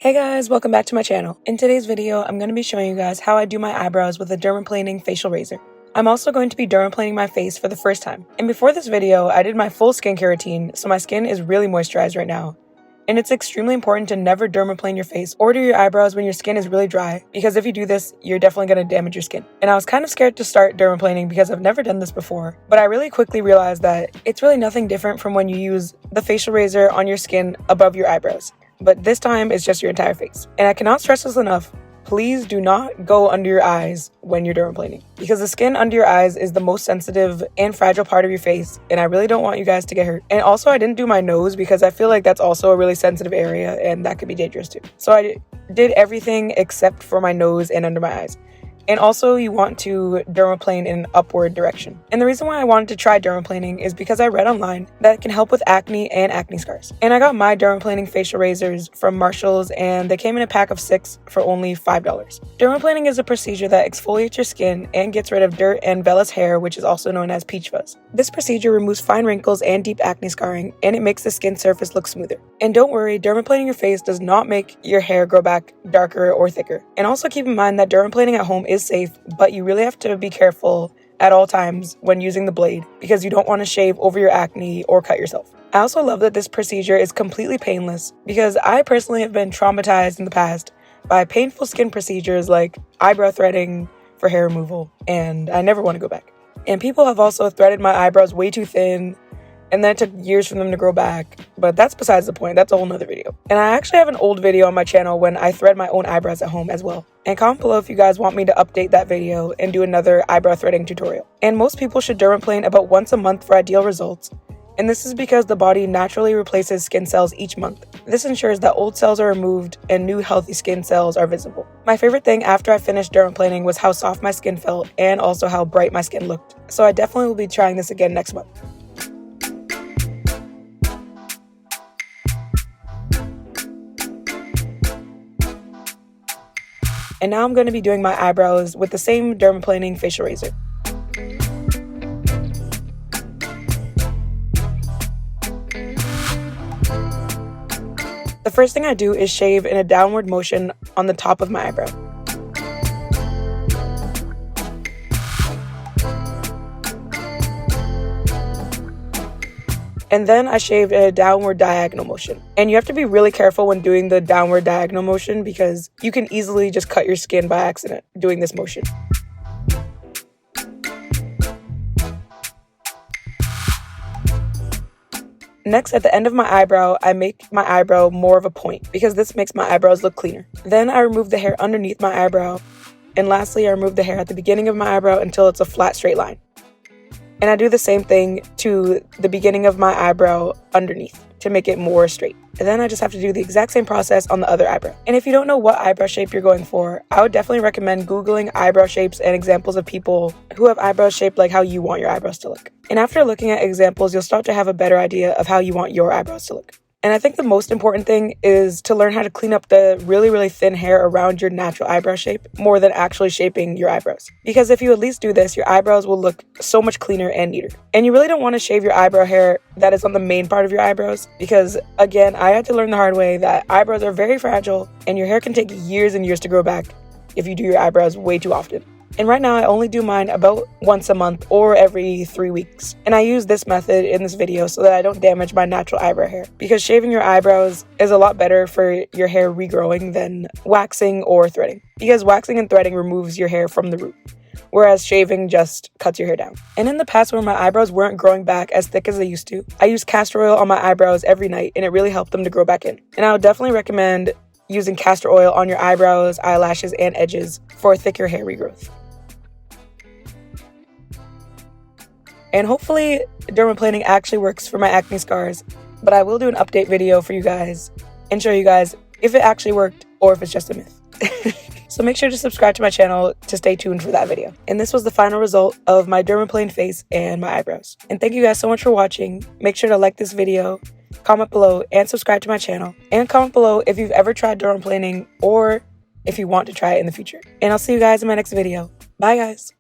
Hey guys, welcome back to my channel. In today's video, I'm going to be showing you guys how I do my eyebrows with a dermaplaning facial razor. I'm also going to be dermaplaning my face for the first time. And before this video, I did my full skincare routine, so my skin is really moisturized right now. And it's extremely important to never dermaplane your face or do your eyebrows when your skin is really dry, because if you do this, you're definitely going to damage your skin. And I was kind of scared to start dermaplaning because I've never done this before, but I really quickly realized that it's really nothing different from when you use the facial razor on your skin above your eyebrows. But this time it's just your entire face. And I cannot stress this enough, please do not go under your eyes when you're dermaplaning, because the skin under your eyes is the most sensitive and fragile part of your face, and I really don't want you guys to get hurt. And also, I didn't do my nose because I feel like that's also a really sensitive area and that could be dangerous too. So I did everything except for my nose and under my eyes. And also, you want to dermaplane in an upward direction. And the reason why I wanted to try dermaplaning is because I read online that it can help with acne and acne scars. And I got my dermaplaning facial razors from Marshall's, and they came in a pack of 6 for only $5. Dermaplaning is a procedure that exfoliates your skin and gets rid of dirt and vellus hair, which is also known as peach fuzz. This procedure removes fine wrinkles and deep acne scarring, and it makes the skin surface look smoother. And don't worry, dermaplaning your face does not make your hair grow back darker or thicker. And also keep in mind that dermaplaning at home is safe, but you really have to be careful at all times when using the blade, because you don't want to shave over your acne or cut yourself. I also love that this procedure is completely painless, because I personally have been traumatized in the past by painful skin procedures like eyebrow threading for hair removal, and I never want to go back. And people have also threaded my eyebrows way too thin, and then it took years for them to grow back, but that's besides the point. That's a whole nother video. And I actually have an old video on my channel when I thread my own eyebrows at home as well. And comment below if you guys want me to update that video and do another eyebrow threading tutorial. And most people should dermaplane about once a month for ideal results. And this is because the body naturally replaces skin cells each month. This ensures that old cells are removed and new healthy skin cells are visible. My favorite thing after I finished dermaplaning was how soft my skin felt and also how bright my skin looked. So I definitely will be trying this again next month. And now I'm going to be doing my eyebrows with the same dermaplaning facial razor. The first thing I do is shave in a downward motion on the top of my eyebrow. And then I shaved in a downward diagonal motion. And you have to be really careful when doing the downward diagonal motion, because you can easily just cut your skin by accident doing this motion. Next, at the end of my eyebrow, I make my eyebrow more of a point, because this makes my eyebrows look cleaner. Then I remove the hair underneath my eyebrow. And lastly, I remove the hair at the beginning of my eyebrow until it's a flat, straight line. And I do the same thing to the beginning of my eyebrow underneath to make it more straight. And then I just have to do the exact same process on the other eyebrow. And if you don't know what eyebrow shape you're going for, I would definitely recommend Googling eyebrow shapes and examples of people who have eyebrows shaped like how you want your eyebrows to look. And after looking at examples, you'll start to have a better idea of how you want your eyebrows to look. And I think the most important thing is to learn how to clean up the really, really thin hair around your natural eyebrow shape more than actually shaping your eyebrows. Because if you at least do this, your eyebrows will look so much cleaner and neater. And you really don't want to shave your eyebrow hair that is on the main part of your eyebrows, because again, I had to learn the hard way that eyebrows are very fragile and your hair can take years and years to grow back if you do your eyebrows way too often. And right now, I only do mine about once a month or every 3 weeks. And I use this method in this video so that I don't damage my natural eyebrow hair. Because shaving your eyebrows is a lot better for your hair regrowing than waxing or threading. Because waxing and threading removes your hair from the root, whereas shaving just cuts your hair down. And in the past, when my eyebrows weren't growing back as thick as they used to, I used castor oil on my eyebrows every night, and it really helped them to grow back in. And I would definitely recommend using castor oil on your eyebrows, eyelashes, and edges for thicker hair regrowth. And hopefully dermaplaning actually works for my acne scars, but I will do an update video for you guys and show you guys if it actually worked or if it's just a myth. So make sure to subscribe to my channel to stay tuned for that video. And this was the final result of my dermaplane face and my eyebrows. And thank you guys so much for watching. Make sure to like this video, comment below, and subscribe to my channel. And comment below if you've ever tried dermaplaning or if you want to try it in the future. And I'll see you guys in my next video. Bye guys!